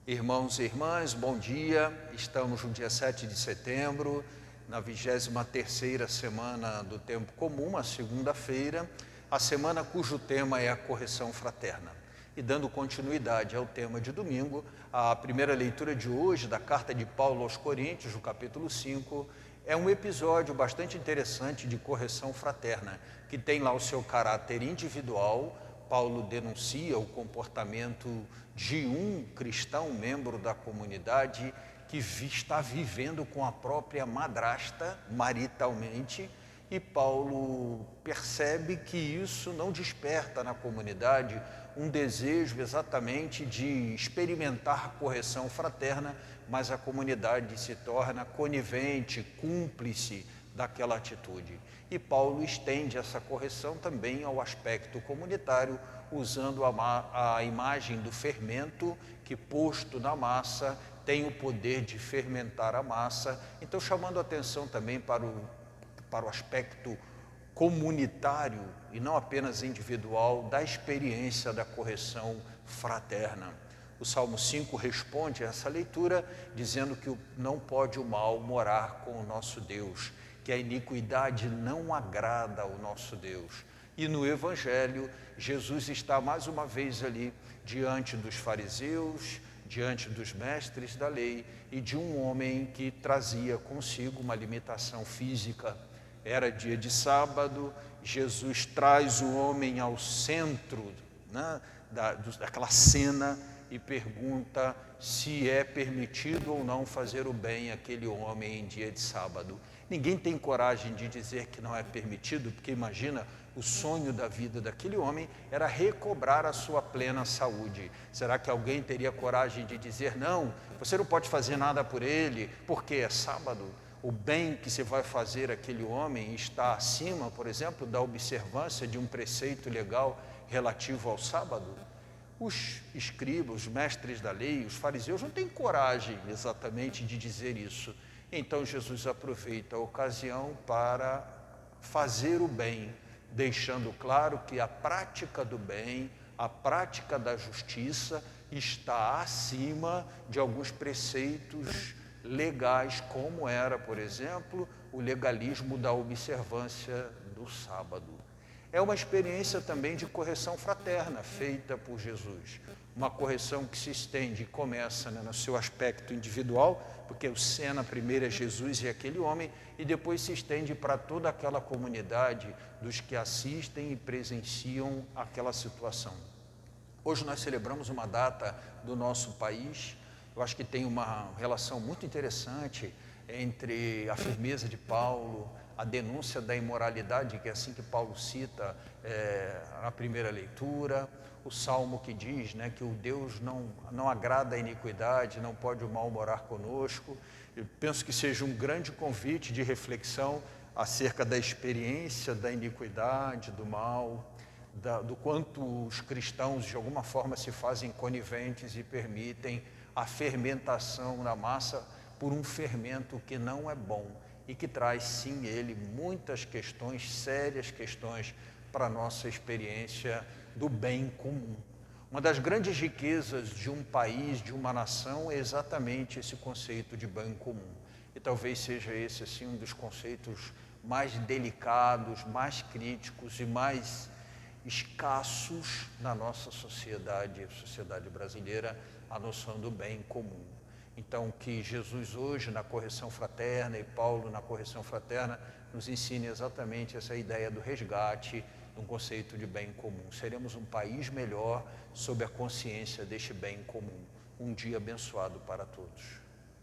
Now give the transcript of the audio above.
Irmãos e irmãs, bom dia. Estamos no dia 7 de setembro, na 23ª semana do Tempo Comum, a segunda-feira, a semana cujo tema é a correção fraterna. E dando continuidade ao tema de domingo, a primeira leitura de hoje da carta de Paulo aos Coríntios, o capítulo 5, é um episódio bastante interessante de correção fraterna, que tem lá o seu caráter individual. Paulo denuncia o comportamento de um cristão, membro da comunidade, que está vivendo com a própria madrasta maritalmente, e Paulo percebe que isso não desperta na comunidade um desejo exatamente de experimentar correção fraterna, mas a comunidade se torna conivente, cúmplice daquela atitude. E Paulo estende essa correção também ao aspecto comunitário, usando a imagem do fermento que, posto na massa, tem o poder de fermentar a massa. Então, chamando a atenção também para o aspecto comunitário e não apenas individual da experiência da correção fraterna. O Salmo 5 responde a essa leitura dizendo que não pode o mal morar com o nosso Deus, que a iniquidade não agrada ao nosso Deus. E no Evangelho, Jesus está mais uma vez ali diante dos fariseus, diante dos mestres da lei e de um homem que trazia consigo uma limitação física. Era dia de sábado, Jesus traz o homem ao centro, né, daquela cena e pergunta se é permitido ou não fazer o bem àquele homem em dia de sábado. Ninguém tem coragem de dizer que não é permitido, porque imagina, o sonho da vida daquele homem era recobrar a sua plena saúde. Será que alguém teria coragem de dizer, não, você não pode fazer nada por ele, porque é sábado? O bem que se vai fazer àquele homem está acima, por exemplo, da observância de um preceito legal relativo ao sábado? Os escribas, os mestres da lei, os fariseus não têm coragem exatamente de dizer isso. Então Jesus aproveita a ocasião para fazer o bem, deixando claro que a prática do bem, a prática da justiça está acima de alguns preceitos legais, como era, por exemplo, o legalismo da observância do sábado. É uma experiência também de correção fraterna feita por Jesus. Uma correção que se estende e começa, né, no seu aspecto individual, porque o cena primeiro é Jesus e aquele homem, e depois se estende para toda aquela comunidade dos que assistem e presenciam aquela situação. Hoje nós celebramos uma data do nosso país. Eu acho que tem uma relação muito interessante entre a firmeza de Paulo, a denúncia da imoralidade, que é assim que Paulo cita na primeira leitura, o Salmo que diz, né, que o Deus não agrada a iniquidade, não pode o mal morar conosco. Eu penso que seja um grande convite de reflexão acerca da experiência da iniquidade, do mal, do quanto os cristãos de alguma forma se fazem coniventes e permitem a fermentação na massa por um fermento que não é bom e que traz sim ele muitas questões, sérias questões para a nossa experiência do bem comum. Uma das grandes riquezas de um país, de uma nação, é exatamente esse conceito de bem comum. E talvez seja esse assim um dos conceitos mais delicados, mais críticos e mais escassos na nossa sociedade brasileira, a noção do bem comum. Então, que Jesus hoje na correção fraterna e Paulo na correção fraterna nos ensine exatamente essa ideia do resgate, um conceito de bem comum. Seremos um país melhor sob a consciência deste bem comum. Um dia abençoado para todos.